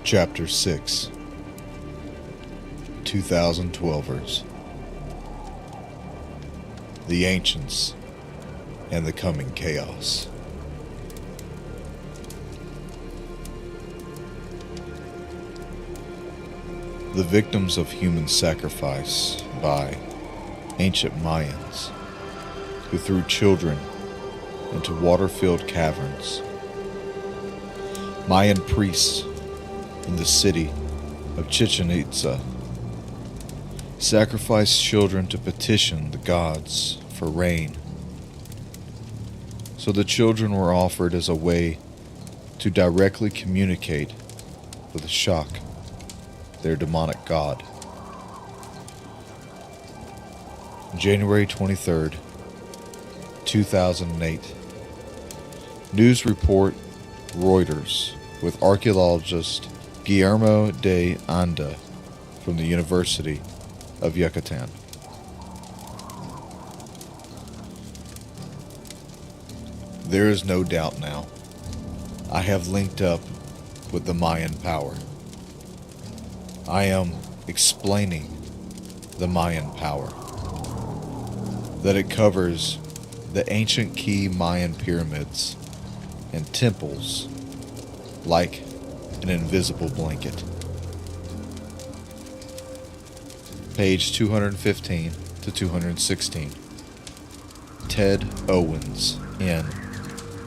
Chapter 6 2012'ers. The Ancients and the Coming Chaos. The victims of human sacrifice by ancient Mayans, who threw children into water-filled caverns. Mayan priests in the city of Chichen Itza sacrificed children to petition the gods for rain. So the children were offered as a way to directly communicate with Shak, their demonic god. January 23rd, 2008. News report Reuters with archaeologist Guillermo de Anda from the University of Yucatan. There is no doubt now. I have linked up with the Mayan power. I am explaining the Mayan power. That it covers the ancient key Mayan pyramids and temples like an invisible blanket. Page 215 to 216. Ted Owens in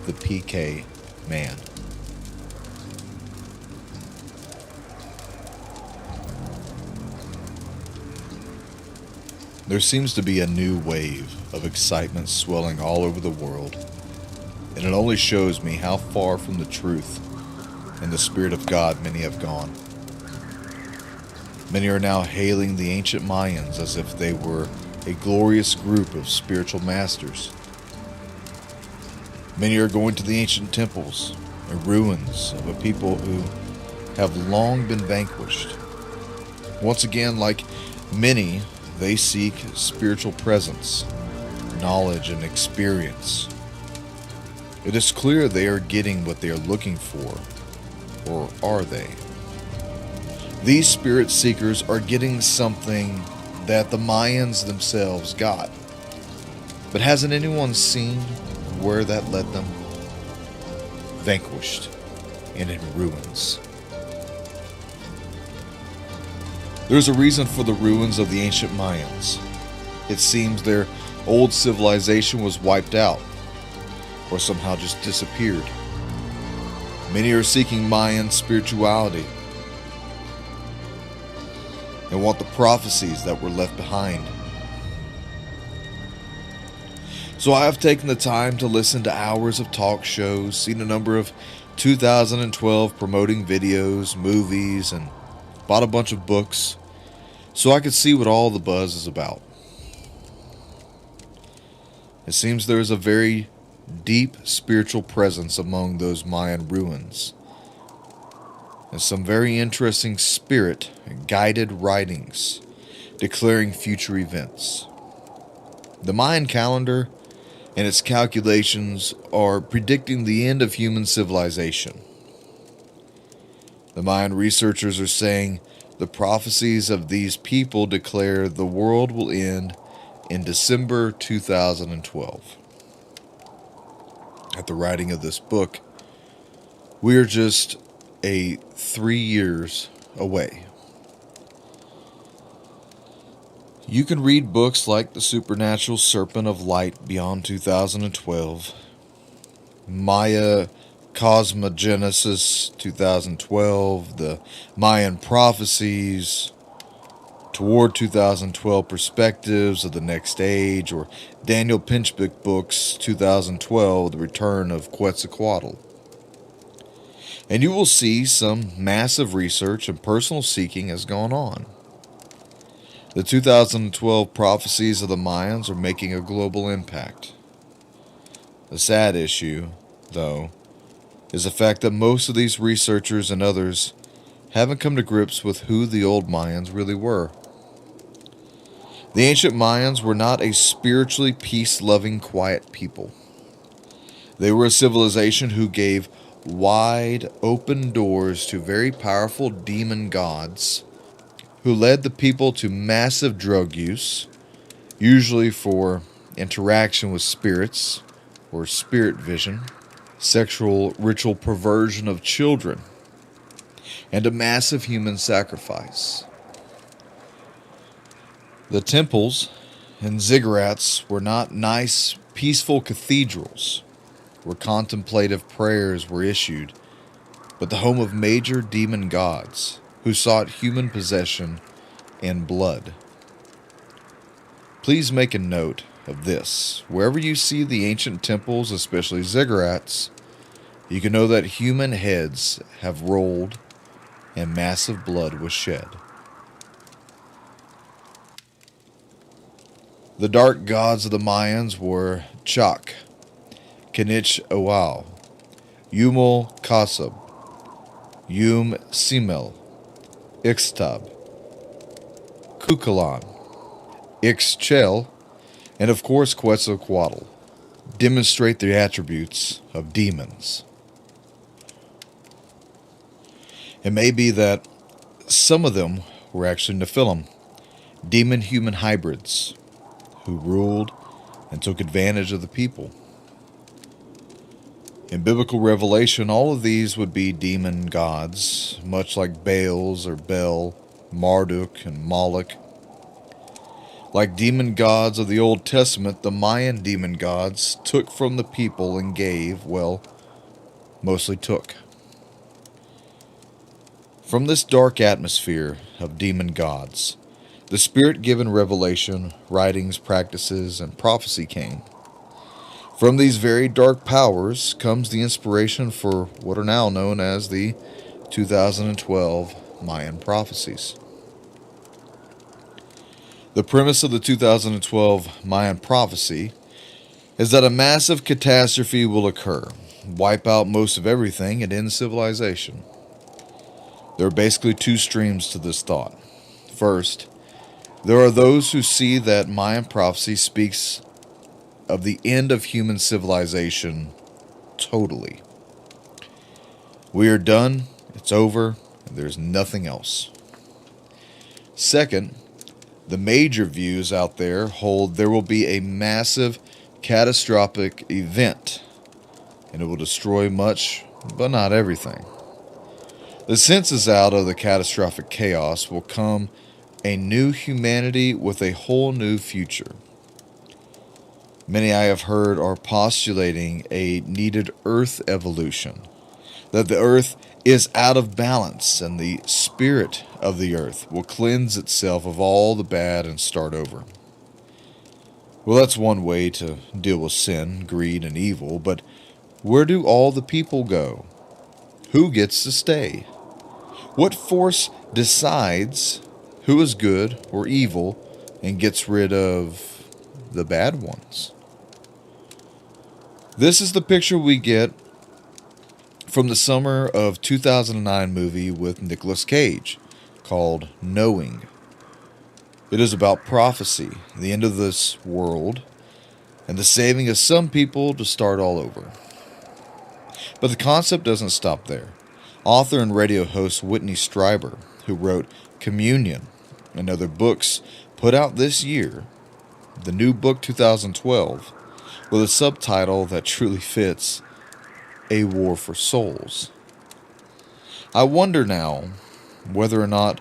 The PK Man. There seems to be a new wave of excitement swelling all over the world, and it only shows me how far from the truth and the Spirit of God many have gone. Many are now hailing the ancient Mayans as if they were a glorious group of spiritual masters. Many are going to the ancient temples and ruins of a people who have long been vanquished. Once again, like many, they seek spiritual presence, knowledge, and experience. It is clear they are getting what they are looking for, or are they? These spirit seekers are getting something that the Mayans themselves got. But hasn't anyone seen where that led them? Vanquished and in ruins. There's a reason for the ruins of the ancient Mayans. It seems their old civilization was wiped out, or somehow just disappeared. Many are seeking Mayan spirituality and want the prophecies that were left behind. So I have taken the time to listen to hours of talk shows, seen a number of 2012 promoting videos, movies, and bought a bunch of books so I could see what all the buzz is about. It seems there is a very deep spiritual presence among those Mayan ruins, and some very interesting spirit-guided writings declaring future events. The Mayan calendar and its calculations are predicting the end of human civilization. The Mayan researchers are saying the prophecies of these people declare the world will end in December 2012. At the writing of this book, we are just 3 years away. You can read books like The Supernatural Serpent of Light Beyond 2012, Maya Cosmogenesis 2012, The Mayan Prophecies, Toward 2012 Perspectives of the Next Age, or Daniel Pinchbeck Books 2012, The Return of Quetzalcoatl. And you will see some massive research and personal seeking has gone on. The 2012 prophecies of the Mayans are making a global impact. The sad issue, though, is the fact that most of these researchers and others haven't come to grips with who the old Mayans really were. The ancient Mayans were not a spiritually peace-loving, quiet people. They were a civilization who gave wide open doors to very powerful demon gods who led the people to massive drug use, usually for interaction with spirits or spirit vision, sexual ritual perversion of children, and a massive human sacrifice. The temples and ziggurats were not nice, peaceful cathedrals where contemplative prayers were issued, but the home of major demon gods who sought human possession and blood. Please make a note of this. Wherever you see the ancient temples, especially ziggurats, you can know that human heads have rolled and massive blood was shed. The dark gods of the Mayans were Chak, Kinich Oal, Yumul Kasab, Yum Simel, Ixtab, Kukulon, Ixchel, and of course Quetzalcoatl demonstrate the attributes of demons. It may be that some of them were actually Nephilim, demon-human hybrids, who ruled and took advantage of the people. In biblical revelation, all of these would be demon gods, much like Baals or Bel, Marduk, and Moloch. Like demon gods of the Old Testament, the Mayan demon gods took from the people and gave, well, mostly took. From this dark atmosphere of demon gods, the Spirit-given revelation, writings, practices, and prophecy came. From these very dark powers comes the inspiration for what are now known as the 2012 Mayan prophecies. The premise of the 2012 Mayan prophecy is that a massive catastrophe will occur, wipe out most of everything, and end civilization. There are basically two streams to this thought. First, there are those who see that Mayan prophecy speaks of the end of human civilization totally. We are done, it's over, and there's nothing else. Second, the major views out there hold there will be a massive catastrophic event, and it will destroy much, but not everything. The sense is out of the catastrophic chaos will come a new humanity with a whole new future. Many I have heard are postulating a needed Earth evolution, that the Earth is out of balance and the spirit of the Earth will cleanse itself of all the bad and start over. Well, that's one way to deal with sin, greed, and evil, but where do all the people go? Who gets to stay? What force decides who is good or evil and gets rid of the bad ones? This is the picture we get from the summer of 2009 movie with Nicolas Cage called Knowing. It is about prophecy, the end of this world, and the saving of some people to start all over. But the concept doesn't stop there. Author and radio host Whitney Strieber, who wrote Communion and other books put out this year, the new book 2012, with a subtitle that truly fits, A War for Souls. I wonder now whether or not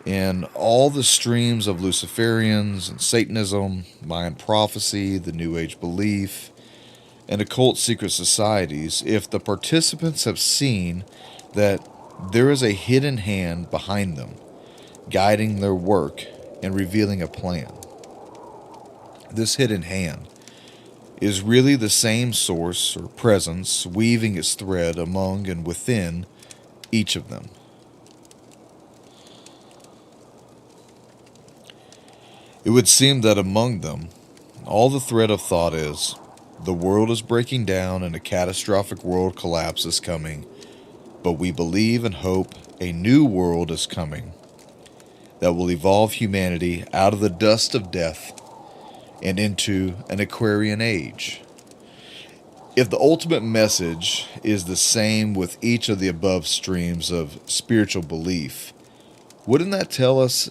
in all the streams of Luciferians and Satanism, Mayan prophecy, the New Age belief, and occult secret societies, if the participants have seen that there is a hidden hand behind them, guiding their work and revealing a plan. This hidden hand is really the same source or presence weaving its thread among and within each of them. It would seem that among them, all the thread of thought is, the world is breaking down and a catastrophic world collapse is coming, but we believe and hope a new world is coming that will evolve humanity out of the dust of death and into an Aquarian age. If the ultimate message is the same with each of the above streams of spiritual belief, wouldn't that tell us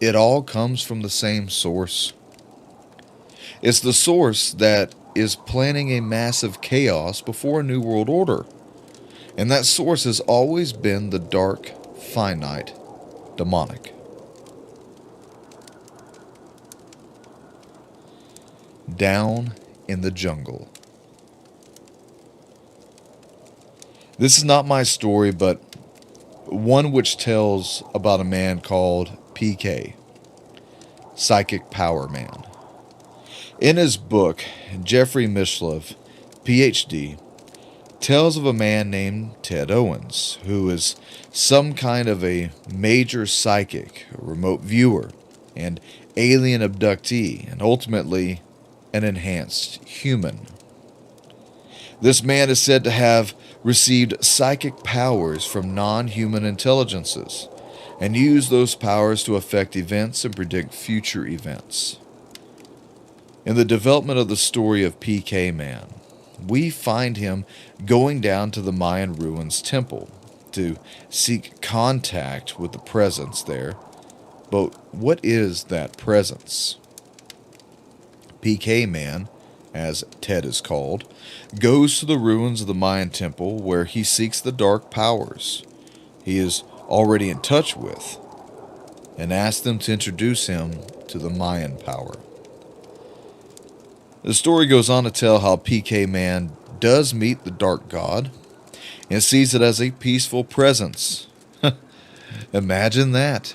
it all comes from the same source? It's the source that is planning a massive chaos before a new world order. And that source has always been the dark, finite, demonic. Down in the jungle. This is not my story, but one which tells about a man called PK, Psychic Power Man. In his book, Jeffrey Mishlove, PhD, tells of a man named Ted Owens, who is some kind of a major psychic, a remote viewer, and alien abductee, and ultimately an enhanced human. This man is said to have received psychic powers from non-human intelligences, and used those powers to affect events and predict future events. In the development of the story of PK Man, we find him going down to the Mayan ruins temple to seek contact with the presence there. But what is that presence? PK Man, as Ted is called, goes to the ruins of the Mayan temple where he seeks the dark powers he is already in touch with and asks them to introduce him to the Mayan power. The story goes on to tell how PK Man does meet the dark god and sees it as a peaceful presence. Imagine that.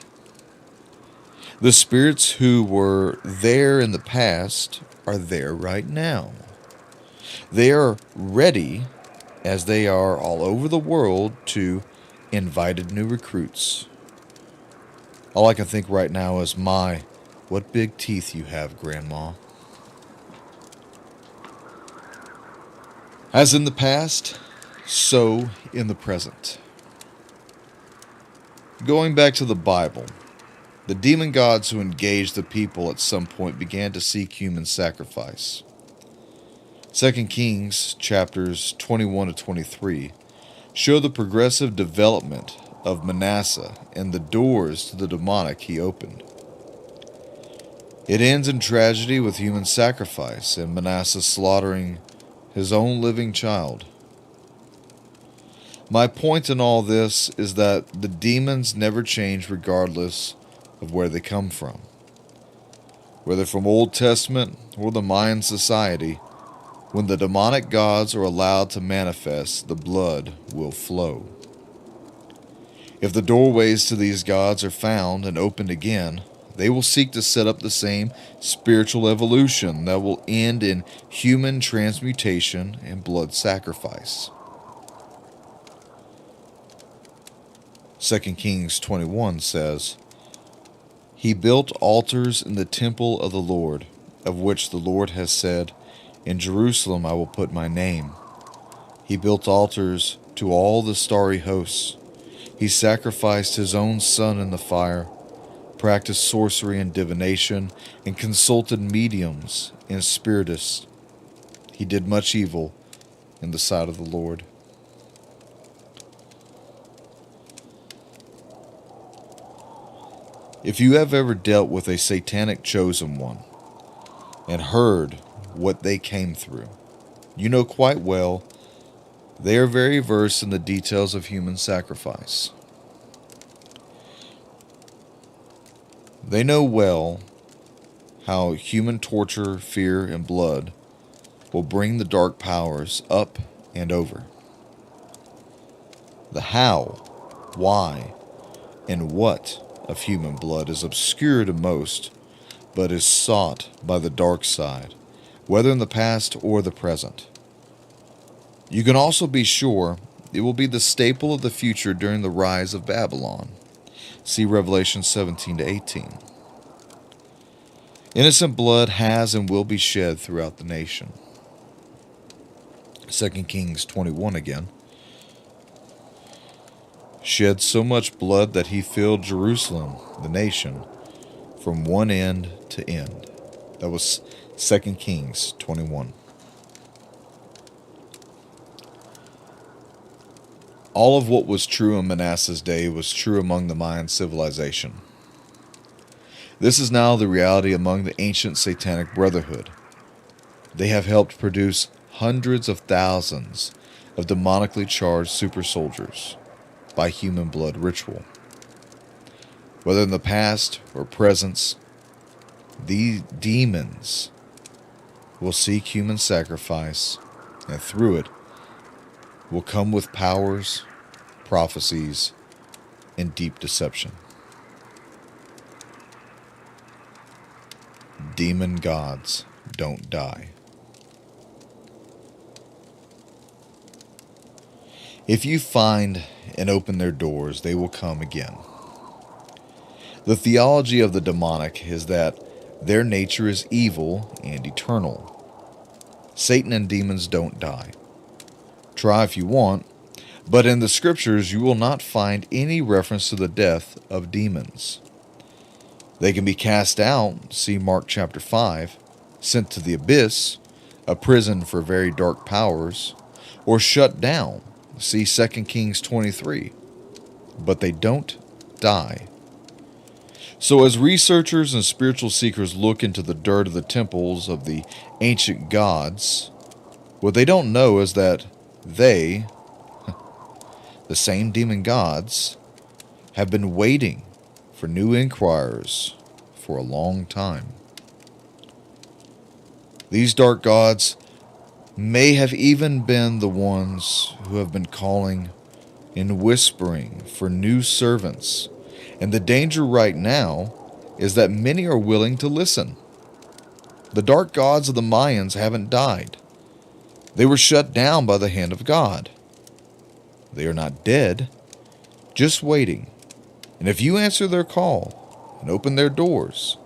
The spirits who were there in the past are there right now. They are ready, as they are all over the world, to invited new recruits. All I can think right now is, what big teeth you have, Grandma. As in the past, so in the present. Going back to the Bible, the demon gods who engaged the people at some point began to seek human sacrifice. 2 Kings chapters 21 to 23 show the progressive development of Manasseh and the doors to the demonic he opened. It ends in tragedy with human sacrifice and Manasseh slaughtering his own living child. My point in all this is that the demons never change regardless of where they come from. Whether from Old Testament or the Mayan society, when the demonic gods are allowed to manifest, the blood will flow. If the doorways to these gods are found and opened again, they will seek to set up the same spiritual evolution that will end in human transmutation and blood sacrifice. 2 Kings 21 says, "He built altars in the temple of the Lord, of which the Lord has said, 'In Jerusalem I will put my name.' He built altars to all the starry hosts. He sacrificed his own son in the fire, practiced sorcery and divination, and consulted mediums and spiritists. He did much evil in the sight of the Lord." If you have ever dealt with a satanic chosen one and heard what they came through, you know quite well they are very versed in the details of human sacrifice. They know well how human torture, fear, and blood will bring the dark powers up and over. The how, why, and what of human blood is obscure to most, but is sought by the dark side, whether in the past or the present. You can also be sure it will be the staple of the future during the rise of Babylon. See Revelation 17 to 18. Innocent blood has and will be shed throughout the nation. 2 Kings 21 again. Shed so much blood that he filled Jerusalem, the nation, from one end to end. That was 2 Kings 21. All of what was true in Manasseh's day was true among the Mayan civilization. This is now the reality among the ancient Satanic Brotherhood. They have helped produce hundreds of thousands of demonically charged super soldiers by human blood ritual. Whether in the past or present, these demons will seek human sacrifice, and through it will come with powers, prophecies, and deep deception. Demon gods don't die. If you find and open their doors, they will come again. The theology of the demonic is that their nature is evil and eternal. Satan and demons don't die. Try if you want, but in the scriptures you will not find any reference to the death of demons. They can be cast out, see Mark chapter 5, sent to the abyss, a prison for very dark powers, or shut down, see 2 Kings 23. But they don't die. So as researchers and spiritual seekers look into the dirt of the temples of the ancient gods, what they don't know is that they, the same demon gods, have been waiting for new inquirers for a long time. These dark gods may have even been the ones who have been calling and whispering for new servants, and the danger right now is that many are willing to listen. The dark gods of the Mayans haven't died. They were shut down by the hand of God. They are not dead, just waiting. And if you answer their call and open their doors,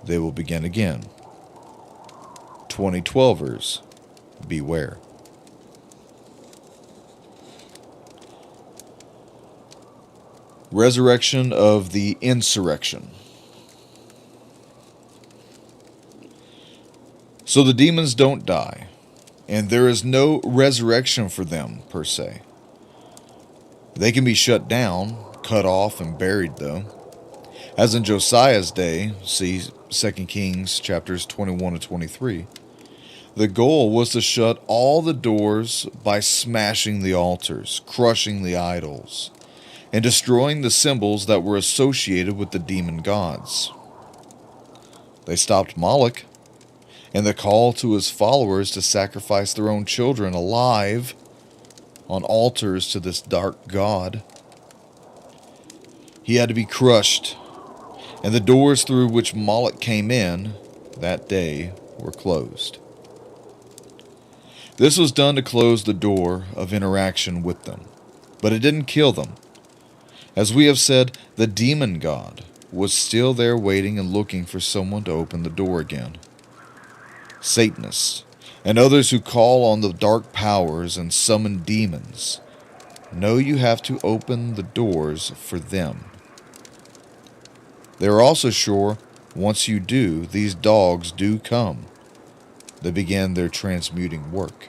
they will begin again. 2012'ers, beware. Resurrection of the insurrection. So the demons don't die, and there is no resurrection for them per se. They can be shut down, cut off, and buried though. As in Josiah's day, see 2 Kings chapters 21 to 23, the goal was to shut all the doors by smashing the altars, crushing the idols, and destroying the symbols that were associated with the demon gods. They stopped Moloch, and the call to his followers to sacrifice their own children alive on altars to this dark god. He had to be crushed, and the doors through which Moloch came in that day were closed. This was done to close the door of interaction with them, but it didn't kill them. As we have said, the demon god was still there waiting and looking for someone to open the door again. Satanists and others who call on the dark powers and summon demons know you have to open the doors for them. They are also sure once you do, these dogs do come. They begin their transmuting work.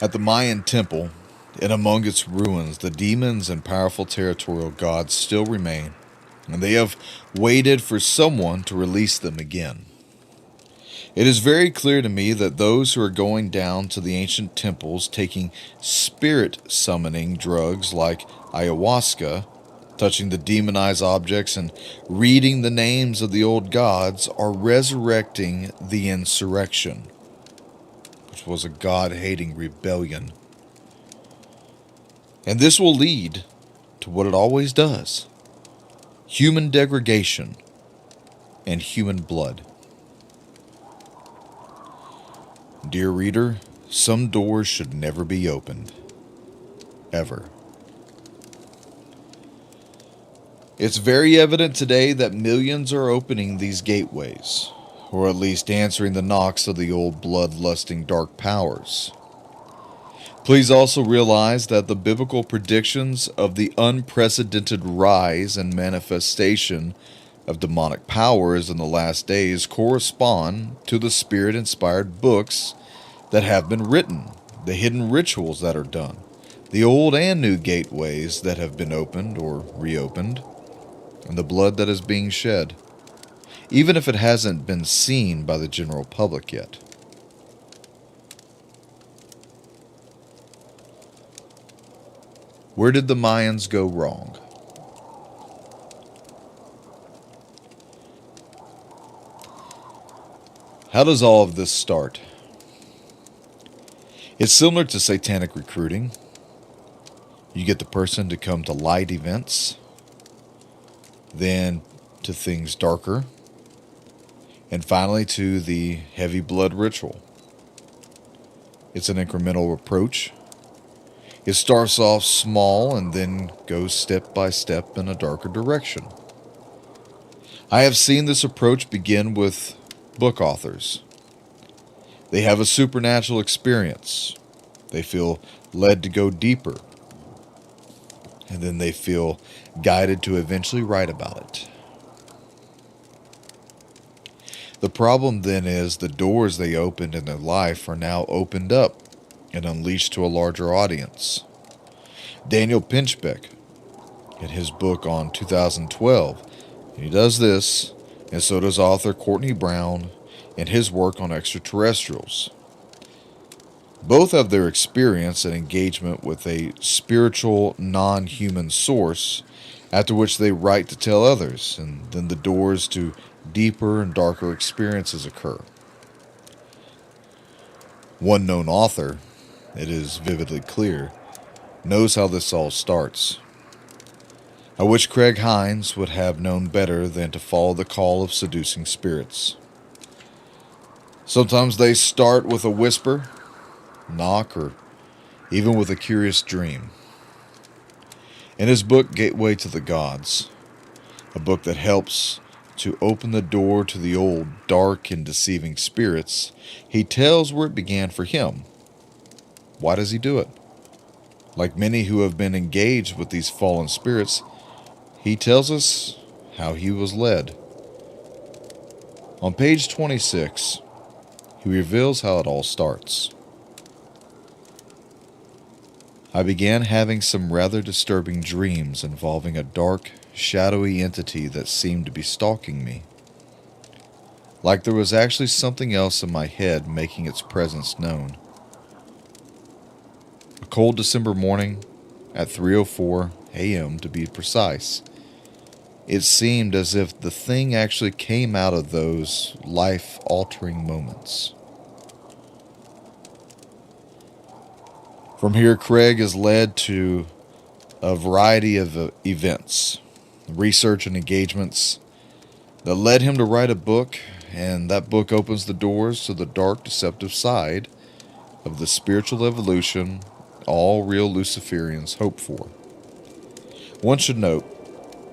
At the Mayan temple and among its ruins, the demons and powerful territorial gods still remain, and they have waited for someone to release them again. It is very clear to me that those who are going down to the ancient temples taking spirit summoning drugs like ayahuasca, touching the demonized objects and reading the names of the old gods are resurrecting the insurrection, which was a God-hating rebellion. And this will lead to what it always does: human degradation and human blood. Dear reader, some doors should never be opened. Ever. It's very evident today that millions are opening these gateways, or at least answering the knocks of the old bloodlusting dark powers. Please also realize that the biblical predictions of the unprecedented rise and manifestation of demonic powers in the last days correspond to the Spirit-inspired books that have been written. the hidden rituals that are done, the old and new gateways that have been opened or reopened, and the blood that is being shed, even if it hasn't been seen by the general public yet. Where did the Mayans go wrong? How does all of this start? It's similar to satanic recruiting. You get the person to come to light events, then to things darker, and finally to the heavy blood ritual. It's an incremental approach. It starts off small and then goes step by step in a darker direction. I have seen this approach begin with book authors. They have a supernatural experience. They feel led to go deeper. And then they feel guided to eventually write about it. The problem then is the doors they opened in their life are now opened up and unleashed to a larger audience. Daniel Pinchbeck, in his book on 2012, he does this, and so does author Courtney Brown in his work on extraterrestrials. Both have their experience and engagement with a spiritual, non-human source, after which they write to tell others, and then the doors to deeper and darker experiences occur. One known author, it is vividly clear, knows how this all starts. I wish Craig Hines would have known better than to follow the call of seducing spirits. Sometimes they start with a whisper, knock, or even with a curious dream. In his book, Gateway to the Gods, a book that helps to open the door to the old, dark, and deceiving spirits, he tells where it began for him. Why does he do it? Like many who have been engaged with these fallen spirits, he tells us how he was led. On page 26, he reveals how it all starts. I began having some rather disturbing dreams involving a dark, shadowy entity that seemed to be stalking me. Like there was actually something else in my head making its presence known. A cold December morning, at 3:04 a.m. to be precise, it seemed as if the thing actually came out of those life-altering moments. From here, Craig is led to a variety of events, research and engagements that led him to write a book, and that book opens the doors to the dark, deceptive side of the spiritual evolution all real Luciferians hope for. One should note,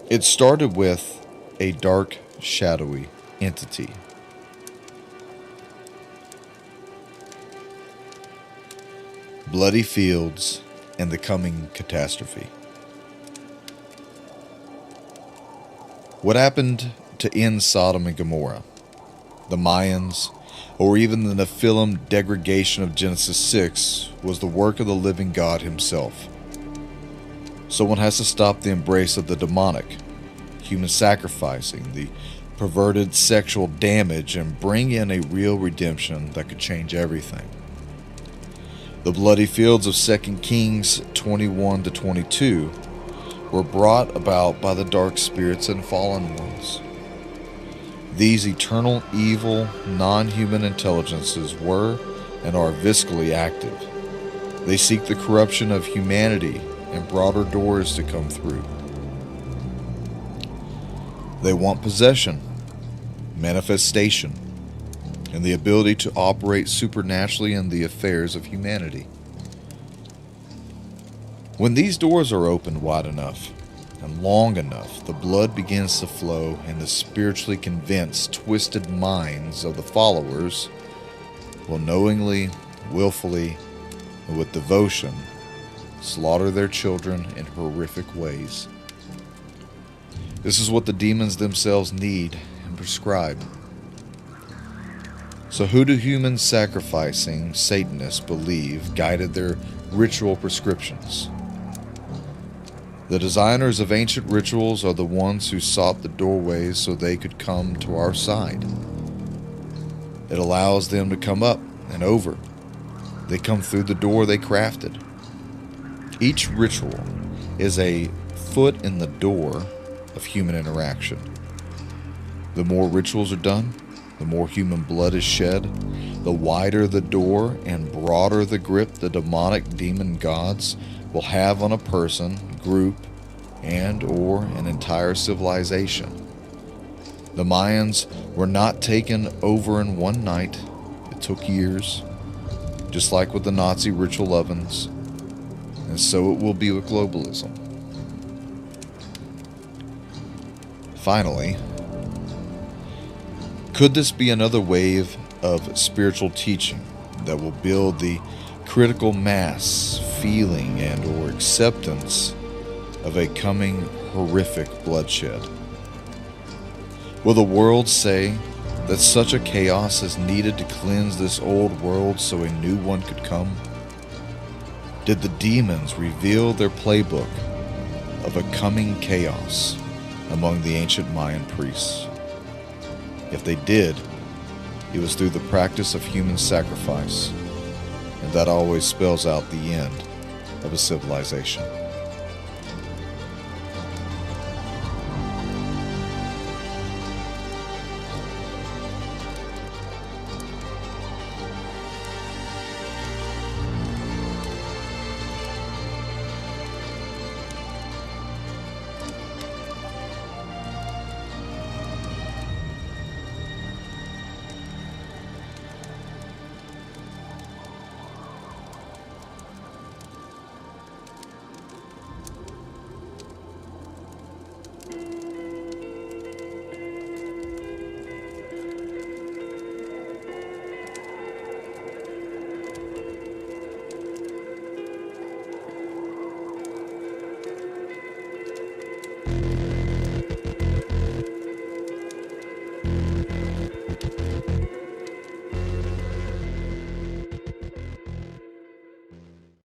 it started with a dark, shadowy entity. Bloody fields and the coming catastrophe. What happened to end Sodom and Gomorrah, the Mayans, or even the Nephilim degradation of Genesis 6 was the work of the living God himself. Someone has to stop the embrace of the demonic, human sacrificing, the perverted sexual damage, and bring in a real redemption that could change everything. The bloody fields of 2 Kings 21-22 were brought about by the dark spirits and fallen ones. These eternal, evil, non-human intelligences were and are viscerally active. They seek the corruption of humanity and broader doors to come through. They want possession, manifestation, and the ability to operate supernaturally in the affairs of humanity. When these doors are opened wide enough and long enough, the blood begins to flow, and the spiritually convinced, twisted minds of the followers will knowingly, willfully, and with devotion slaughter their children in horrific ways. This is what the demons themselves need and prescribe. So who do human sacrificing Satanists believe guided their ritual prescriptions? The designers of ancient rituals are the ones who sought the doorways so they could come to our side. It allows them to come up and over. They come through the door they crafted. Each ritual is a foot in the door of human interaction. The more rituals are done, the more human blood is shed, the wider the door and broader the grip the demonic demon gods will have on a person, group, and or an entire civilization. The Mayans were not taken over in one night. It took years, just like with the Nazi ritual ovens, and so it will be with globalism. Finally, could this be another wave of spiritual teaching that will build the critical mass, feeling, and or acceptance of a coming horrific bloodshed? Will the world say that such a chaos is needed to cleanse this old world so a new one could come? Did the demons reveal their playbook of a coming chaos among the ancient Mayan priests? If they did, it was through the practice of human sacrifice, and that always spells out the end of a civilization.